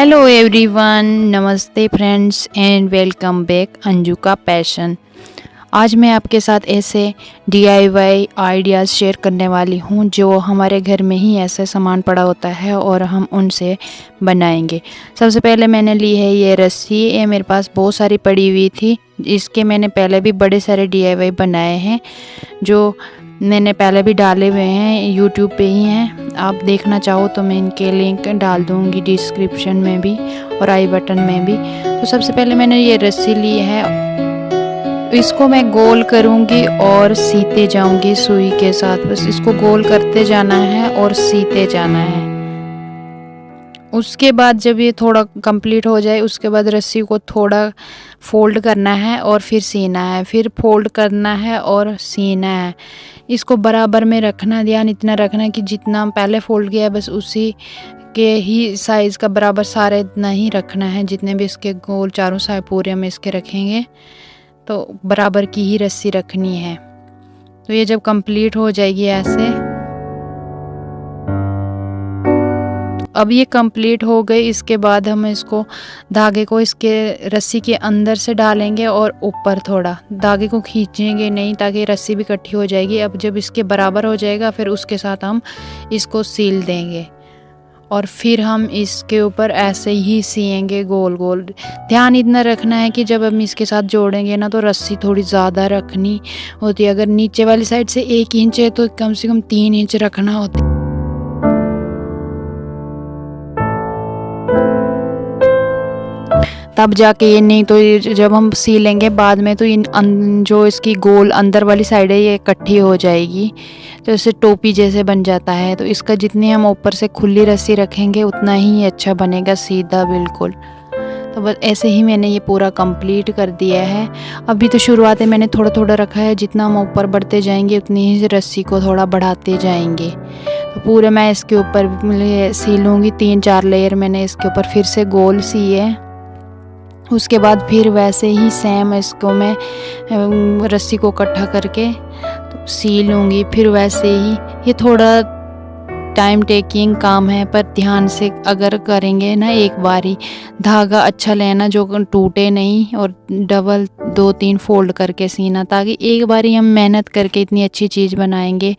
Hello everyone, नमस्ते friends and welcome back Anju का passion. आज मैं आपके साथ ऐसे DIY आइडियाज़ शेयर करने वाली हूँ जो हमारे घर में ही ऐसे सामान पड़ा होता है और हम उनसे बनाएंगे। सबसे पहले मैंने ली है ये रस्सी। ये मेरे पास बहुत सारी पड़ी हुई थी। इसके मैंने पहले भी बड़े सारे DIY बनाए हैं जो मैंने पहले भी डाले हुए हैं, यूट्यूब पे ही हैं। आप देखना चाहो तो मैं इनके लिंक डाल दूँगी डिस्क्रिप्शन में भी और आई बटन में भी। तो सबसे पहले मैंने ये रस्सी ली है, इसको मैं गोल करूँगी और सीते जाऊँगी सुई के साथ। बस इसको गोल करते जाना है और सीते जाना है। उसके बाद जब ये थोड़ा कंप्लीट हो जाए उसके बाद रस्सी को थोड़ा फोल्ड करना है और फिर सीना है, फिर फोल्ड करना है और सीना है। इसको बराबर में रखना, ध्यान इतना रखना कि जितना हम पहले फोल्ड किया बस उसी के ही साइज़ का बराबर सारे इतना ही रखना है। जितने भी इसके गोल चारों साइड पूरे हम इसके रखेंगे तो बराबर की ही रस्सी रखनी है। तो ये जब कंप्लीट हो जाएगी ऐसे, अब ये कंप्लीट हो गई। इसके बाद हम इसको धागे को इसके रस्सी के अंदर से डालेंगे और ऊपर थोड़ा धागे को खींचेंगे नहीं ताकि रस्सी भी इकट्ठी हो जाएगी। अब जब इसके बराबर हो जाएगा फिर उसके साथ हम इसको सील देंगे और फिर हम इसके ऊपर ऐसे ही सिएंगे गोल गोल। ध्यान इतना रखना है कि जब हम इसके साथ जोड़ेंगे ना तो रस्सी थोड़ी ज़्यादा रखनी होती है। अगर नीचे वाली साइड से 1 इंच है तो कम से कम 3 इंच रखना होता है। तब जाके ये, नहीं तो ये जब हम सीलेंगे बाद में तो इन जो इसकी गोल अंदर वाली साइड है ये इकट्ठी हो जाएगी तो इससे टोपी जैसे बन जाता है। तो इसका जितनी हम ऊपर से खुली रस्सी रखेंगे उतना ही अच्छा बनेगा, सीधा बिल्कुल। तो बस ऐसे ही मैंने ये पूरा कंप्लीट कर दिया है। अभी तो शुरुआत है, मैंने थोड़ा थोड़ा रखा है। जितना हम ऊपर बढ़ते जाएंगे उतनी ही रस्सी को थोड़ा बढ़ाते जाएंगे। तो पूरे मैं इसके ऊपर सीलूँगी। 3-4 लेयर मैंने इसके ऊपर फिर से गोल सिए। उसके बाद फिर वैसे ही सेम इसको मैं रस्सी को इकट्ठा करके तो सी लूँगी। फिर वैसे ही ये थोड़ा टाइम टेकिंग काम है पर ध्यान से अगर करेंगे ना एक बारी, धागा अच्छा लेना जो टूटे नहीं और डबल 2-3 फोल्ड करके सीना, ताकि एक बारी हम मेहनत करके इतनी अच्छी चीज़ बनाएंगे,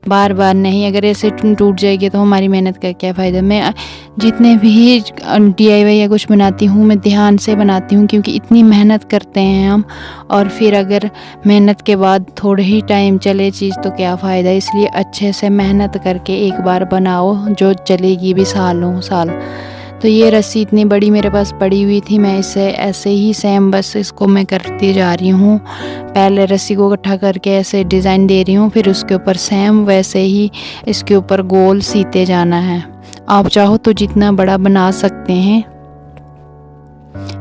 बार बार नहीं। अगर ऐसे टूट जाएगी तो हमारी मेहनत का क्या फ़ायदा। मैं जितने भी DIY या कुछ बनाती हूँ मैं ध्यान से बनाती हूँ क्योंकि इतनी मेहनत करते हैं हम, और फिर अगर मेहनत के बाद थोड़े ही टाइम चले चीज़ तो क्या फ़ायदा। इसलिए अच्छे से मेहनत करके एक बार बनाओ जो चलेगी भी सालों साल। तो ये रस्सी इतनी बड़ी मेरे पास पड़ी हुई थी, मैं इसे ऐसे ही सेम बस इसको मैं करती जा रही हूँ। पहले रस्सी को इकट्ठा करके ऐसे डिज़ाइन दे रही हूँ, फिर उसके ऊपर सेम वैसे ही इसके ऊपर गोल सीते जाना है। आप चाहो तो जितना बड़ा बना सकते हैं।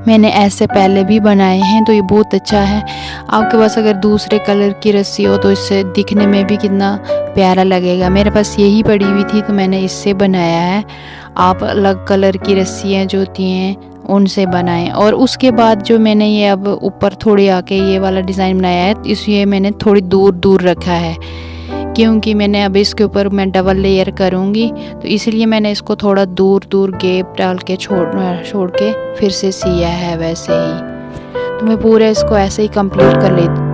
मैंने ऐसे पहले भी बनाए हैं तो ये बहुत अच्छा है। आपके पास अगर दूसरे कलर की रस्सी हो तो इससे दिखने में भी कितना प्यारा लगेगा। मेरे पास यही पड़ी हुई थी तो मैंने इससे बनाया है। आप अलग कलर की रस्सियाँ जो होती हैं उनसे बनाएं। और उसके बाद जो मैंने ये अब ऊपर थोड़ी आके ये वाला डिज़ाइन बनाया है, इसलिए मैंने थोड़ी दूर दूर रखा है क्योंकि मैंने अब इसके ऊपर मैं डबल लेयर करूँगी तो इसलिए मैंने इसको थोड़ा दूर दूर गैप डाल के छोड़ के फिर से सिया है वैसे ही। तो मैं पूरा इसको ऐसे ही कंप्लीट कर लेती।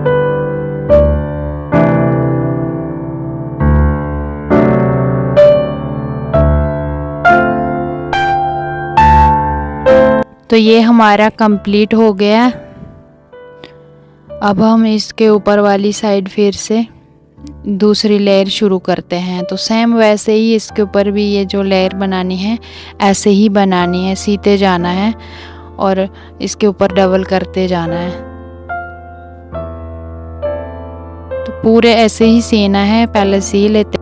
तो ये हमारा कंप्लीट हो गया। अब हम इसके ऊपर वाली साइड फिर से दूसरी लेयर शुरू करते हैं। तो सेम वैसे ही इसके ऊपर भी ये जो लेयर बनानी है ऐसे ही बनानी है, सीते जाना है और इसके ऊपर डबल करते जाना है। तो पूरे ऐसे ही सीना है, पहले सी लेते।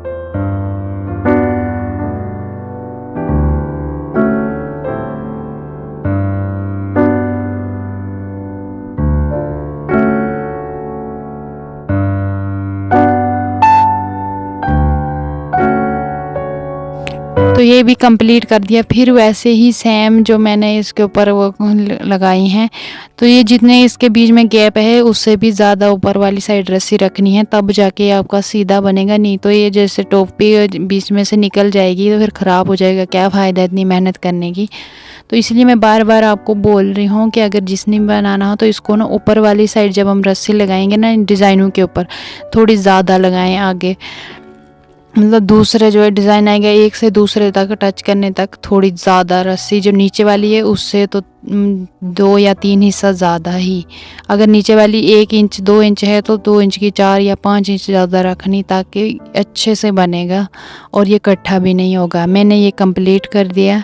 तो ये भी कंप्लीट कर दिया। फिर वैसे ही सेम जो मैंने इसके ऊपर वो लगाई हैं, तो ये जितने इसके बीच में गैप है उससे भी ज़्यादा ऊपर वाली साइड रस्सी रखनी है, तब जाके आपका सीधा बनेगा। नहीं तो ये जैसे टोपी बीच में से निकल जाएगी तो फिर ख़राब हो जाएगा, क्या फ़ायदा इतनी मेहनत करने की। तो इसलिए मैं बार बार आपको बोल रही हूँ कि अगर जिसने बनाना हो तो इसको ना ऊपर वाली साइड जब हम रस्सी लगाएंगे ना इन डिज़ाइनों के ऊपर थोड़ी ज़्यादा लगाएं आगे, मतलब दूसरे जो है डिज़ाइन आएगा एक से दूसरे तक टच करने तक थोड़ी ज़्यादा रस्सी जो नीचे वाली है उससे तो 2 या 3 हिस्सा ज़्यादा ही, अगर नीचे वाली 1 इंच 2 इंच है तो 2 इंच की 4 या 5 इंच ज़्यादा रखनी ताकि अच्छे से बनेगा और ये इकट्ठा भी नहीं होगा। मैंने ये कंप्लीट कर दिया,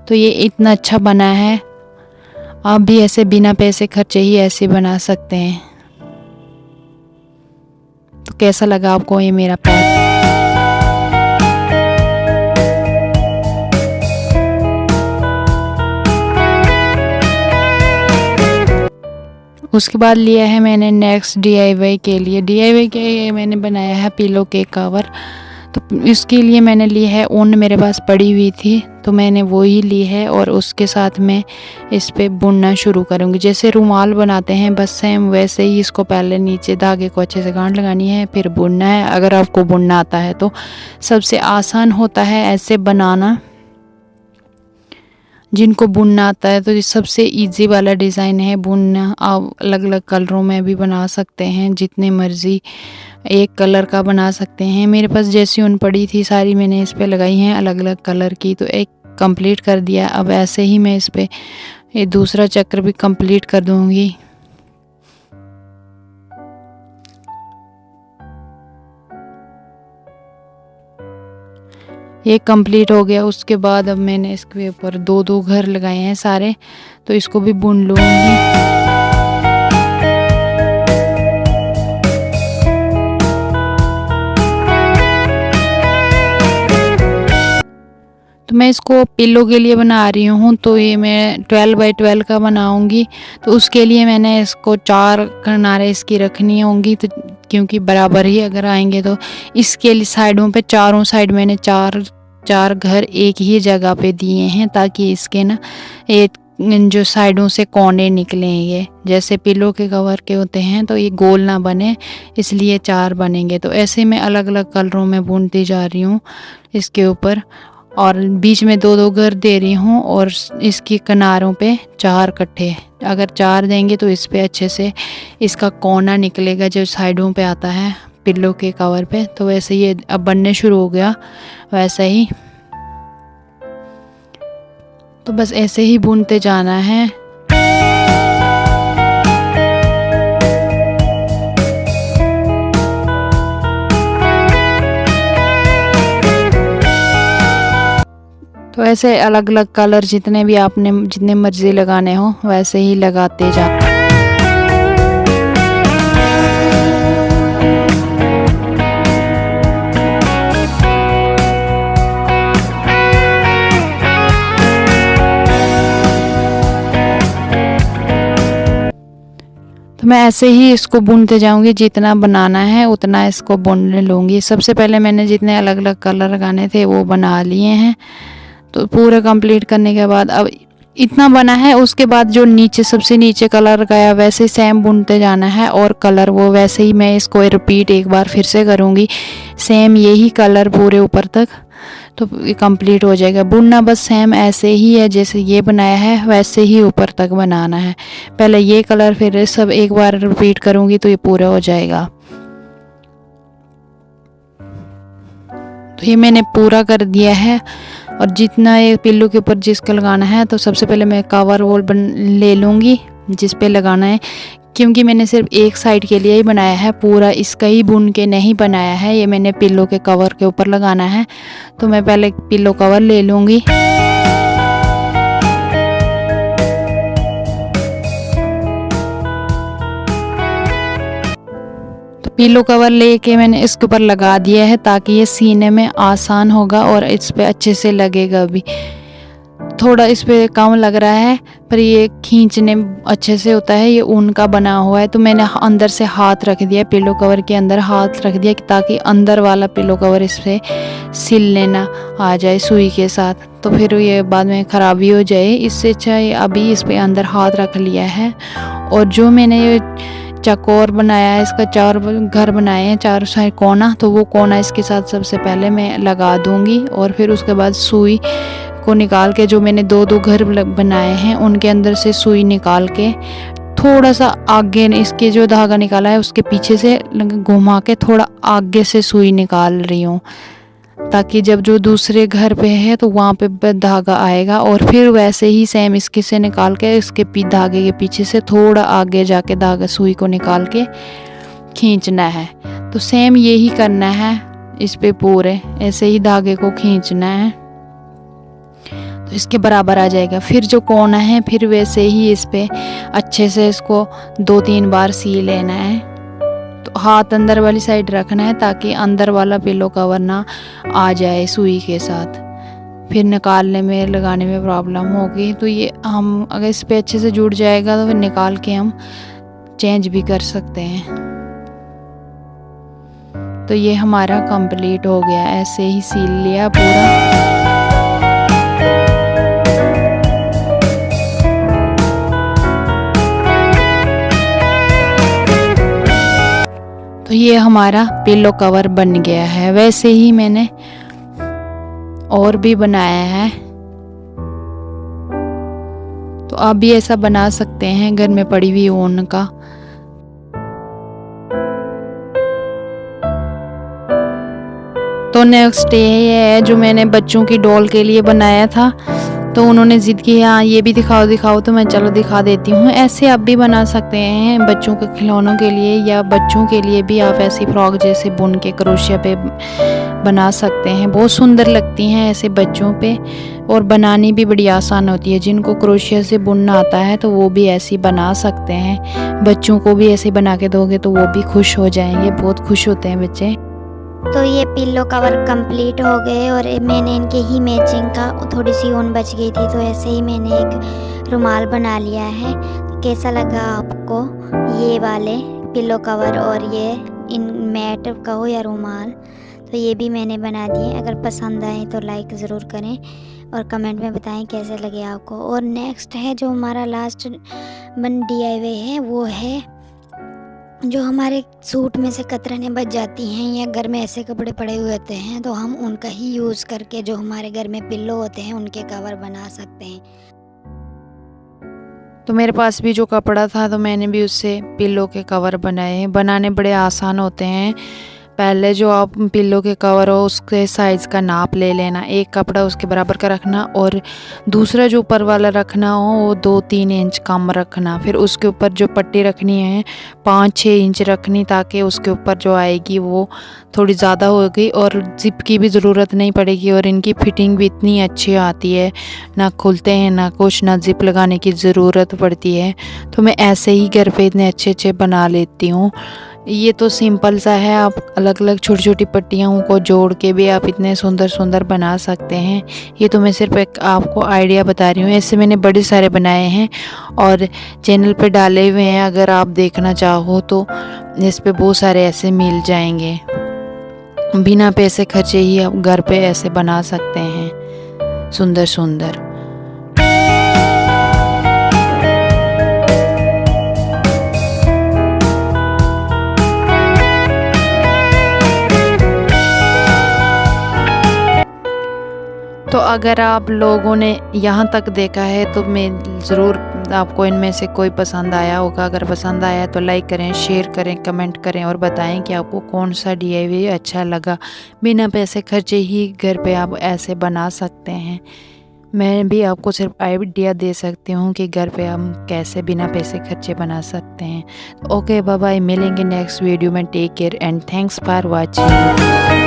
तो ये इतना अच्छा बना है। आप भी ऐसे बिना पैसे खर्चे ही ऐसे बना सकते हैं। तो कैसा लगा आपको ये मेरा पैक? उसके बाद लिया है मैंने नेक्स्ट DIY के लिए। DIY के मैंने बनाया है पिलो के कवर। तो इसके लिए मैंने ली है ऊन, मेरे पास पड़ी हुई थी तो मैंने वो ही ली है और उसके साथ मैं इस पे बुनना शुरू करूँगी। जैसे रुमाल बनाते हैं बस सेम वैसे ही इसको पहले नीचे धागे को अच्छे से गांठ लगानी है, फिर बुनना है। अगर आपको बुनना आता है तो सबसे आसान होता है ऐसे बनाना। जिनको बुनना आता है तो ये सबसे इजी वाला डिज़ाइन है बुनना। आप अलग अलग कलरों में भी बना सकते हैं, जितने मर्ज़ी एक कलर का बना सकते हैं। मेरे पास जैसी ऊन पड़ी थी सारी मैंने इस पे लगाई हैं अलग अलग कलर की, तो एक कंप्लीट कर दिया। अब ऐसे ही मैं इस पे ये दूसरा चक्र भी कंप्लीट कर दूँगी। ये कंप्लीट हो गया। उसके बाद अब मैंने इसके ऊपर 2-2 घर लगाए हैं सारे, तो इसको भी बुन लूँगी। तो मैं इसको पिल्लो के लिए बना रही हूँ, तो ये मैं 12 बाई 12 का बनाऊँगी। तो उसके लिए मैंने इसको 4 किनारे इसकी रखनी होंगी, तो क्योंकि बराबर ही अगर आएंगे तो इसके लिए साइडों पे चारों साइड मैंने चार घर एक ही जगह पे दिए हैं ताकि इसके ना एक जो साइडों से कोने निकलेंगे। जैसे पिलो के कवर के होते हैं तो ये गोल ना बने, इसलिए 4 बनेंगे। तो ऐसे मैं अलग अलग कलरों में बुनती जा रही हूँ इसके ऊपर, और बीच में 2-2 घर दे रही हूँ और इसकी किनारों पे 4 इकट्ठे। अगर 4 देंगे तो इस पे अच्छे से इसका कोना निकलेगा जो साइडों पे आता है पिल्लो के कवर पे। तो वैसे ये अब बनने शुरू हो गया वैसा ही। तो बस ऐसे ही बुनते जाना है। तो ऐसे अलग अलग कलर जितने भी आपने जितने मर्जी लगाने हो वैसे ही लगाते जा। तो मैं ऐसे ही इसको बुनते जाऊंगी, जितना बनाना है उतना इसको बुन लूँगी। सबसे पहले मैंने जितने अलग अलग कलर लगाने थे वो बना लिए हैं। तो पूरा कंप्लीट करने के बाद अब इतना बना है, उसके बाद जो नीचे सबसे नीचे कलर गया वैसे सेम बुनते जाना है और कलर वो वैसे ही मैं इसको रिपीट एक बार फिर से करूँगी, सेम यही कलर पूरे ऊपर तक। तो ये कंप्लीट हो जाएगा। बुनना बस सेम ऐसे ही है जैसे ये बनाया है वैसे ही ऊपर तक बनाना है। पहले ये कलर फिर सब एक बार रिपीट करूँगी तो ये पूरा हो जाएगा। तो ये मैंने पूरा कर दिया है। और जितना ये पिल्लू के ऊपर जिसका लगाना है तो सबसे पहले मैं कवर वॉल ले लूँगी जिस पे लगाना है, क्योंकि मैंने सिर्फ एक साइड के लिए ही बनाया है, पूरा इसका ही बुन के नहीं बनाया है। ये मैंने पिल्लो के कवर के ऊपर लगाना है, तो मैं पहले पिल्लो कवर ले लूँगी। तो पिल्लो कवर लेके मैंने इसके ऊपर लगा दिया है ताकि ये सीने में आसान होगा और इस पे अच्छे से लगेगा भी। थोड़ा इस पे कम लग रहा है पर ये खींचने अच्छे से होता है, ये ऊन का बना हुआ है। तो मैंने अंदर से हाथ रख दिया, पिलो कवर के अंदर हाथ रख दिया ताकि अंदर वाला पिलो कवर इस पे सिलने ना आ जाए सुई के साथ, तो फिर ये बाद में ख़राबी हो जाए। इससे अच्छा है अभी इस पे अंदर हाथ रख लिया है। और जो मैंने ये चकोर बनाया है, इसका 4 घर बनाए हैं, 4 साइड कोना, तो वो कोना इसके साथ सबसे पहले मैं लगा दूंगी और फिर उसके बाद सुई को निकाल के, जो मैंने 2-2 घर बनाए हैं उनके अंदर से सुई निकाल के थोड़ा सा आगे, इसके जो धागा निकाला है उसके पीछे से घुमा के थोड़ा आगे से सुई निकाल रही हूँ, ताकि जब जो दूसरे घर पे है तो वहाँ पे धागा आएगा। और फिर वैसे ही सेम इसके से निकाल के इसके धागे के पीछे से थोड़ा आगे जाके धागा सुई को निकाल के खींचना है। तो सेम यही करना है इस पे, पूरे ऐसे ही धागे को खींचना है तो इसके बराबर आ जाएगा। फिर जो कोना है फिर वैसे ही इस पे अच्छे से इसको 2-3 बार सी लेना है। तो हाथ अंदर वाली साइड रखना है ताकि अंदर वाला पिलो कवर ना आ जाए सुई के साथ, फिर निकालने में लगाने में प्रॉब्लम होगी। तो ये हम अगर इस पे अच्छे से जुड़ जाएगा तो फिर निकाल के हम चेंज भी कर सकते हैं। तो ये हमारा कंप्लीट हो गया, ऐसे ही सील लिया पूरा। तो ये हमारा पिलो कवर बन गया है। वैसे ही मैंने और भी बनाया है, तो आप भी ऐसा बना सकते हैं घर में पड़ी हुई ऊन का। तो नेक्स्ट डे ये है जो मैंने बच्चों की डॉल के लिए बनाया था, तो उन्होंने ज़िद की हाँ ये भी दिखाओ दिखाओ, तो मैं चलो दिखा देती हूँ। ऐसे आप भी बना सकते हैं बच्चों के खिलौनों के लिए, या बच्चों के लिए भी आप ऐसी फ्रॉक जैसे बुन के क्रोशिया पे बना सकते हैं। बहुत सुंदर लगती हैं ऐसे बच्चों पे, और बनानी भी बड़ी आसान होती है। जिनको क्रोशिया से बुनना आता है तो वो भी ऐसी बना सकते हैं। बच्चों को भी ऐसे बना के दोगे तो वो भी खुश हो जाएंगे, बहुत खुश होते हैं बच्चे। तो ये पिल्लो कवर कंप्लीट हो गए, और मैंने इनके ही मैचिंग का थोड़ी सी ऊन बच गई थी, तो ऐसे ही मैंने एक रुमाल बना लिया है। तो कैसा लगा आपको ये वाले पिल्लो कवर और ये इन मैट कहो या रुमाल, तो ये भी मैंने बना दिए। अगर पसंद आए तो लाइक ज़रूर करें और कमेंट में बताएं कैसे लगे आपको। और नेक्स्ट है जो हमारा लास्ट DIY है, वो है जो हमारे सूट में से कतरनें बच जाती हैं या घर में ऐसे कपड़े पड़े हुए होते हैं, तो हम उनका ही यूज़ करके जो हमारे घर में पिल्लो होते हैं उनके कवर बना सकते हैं। तो मेरे पास भी जो कपड़ा था तो मैंने भी उससे पिल्लो के कवर बनाए हैं। बनाने बड़े आसान होते हैं। पहले जो आप पिल्लो के कवर हो उसके साइज़ का नाप ले लेना, एक कपड़ा उसके बराबर का रखना, और दूसरा जो ऊपर वाला रखना हो वो 2-3 इंच कम रखना। फिर उसके ऊपर जो पट्टी रखनी है 5-6 इंच रखनी, ताकि उसके ऊपर जो आएगी वो थोड़ी ज़्यादा होगी और जिप की भी ज़रूरत नहीं पड़ेगी। और इनकी फिटिंग भी इतनी अच्छी आती है, ना खुलते हैं ना कुछ, ना जिप लगाने की ज़रूरत पड़ती है। तो मैं ऐसे ही घर पे इतने अच्छे अच्छे बना लेती हूँ। ये तो सिंपल सा है, आप अलग अलग छोटी छोटी पट्टियों को जोड़ के भी आप इतने सुंदर सुंदर बना सकते हैं। ये तो मैं सिर्फ एक आपको आइडिया बता रही हूँ। ऐसे मैंने बड़े सारे बनाए हैं और चैनल पे डाले हुए हैं, अगर आप देखना चाहो तो इस पे बहुत सारे ऐसे मिल जाएंगे। बिना पैसे खर्चे ही आप घर पे ऐसे बना सकते हैं सुंदर सुंदर। तो अगर आप लोगों ने यहाँ तक देखा है तो मैं ज़रूर आपको इनमें से कोई पसंद आया होगा। अगर पसंद आया तो लाइक करें, शेयर करें, कमेंट करें और बताएं कि आपको कौन सा DIY अच्छा लगा। बिना पैसे खर्चे ही घर पे आप ऐसे बना सकते हैं। मैं भी आपको सिर्फ आइडिया दे सकती हूँ कि घर पे हम कैसे बिना पैसे खर्चे बना सकते हैं। ओके बाय बाय, मिलेंगे नेक्स्ट वीडियो में। Take care and thanks for watching.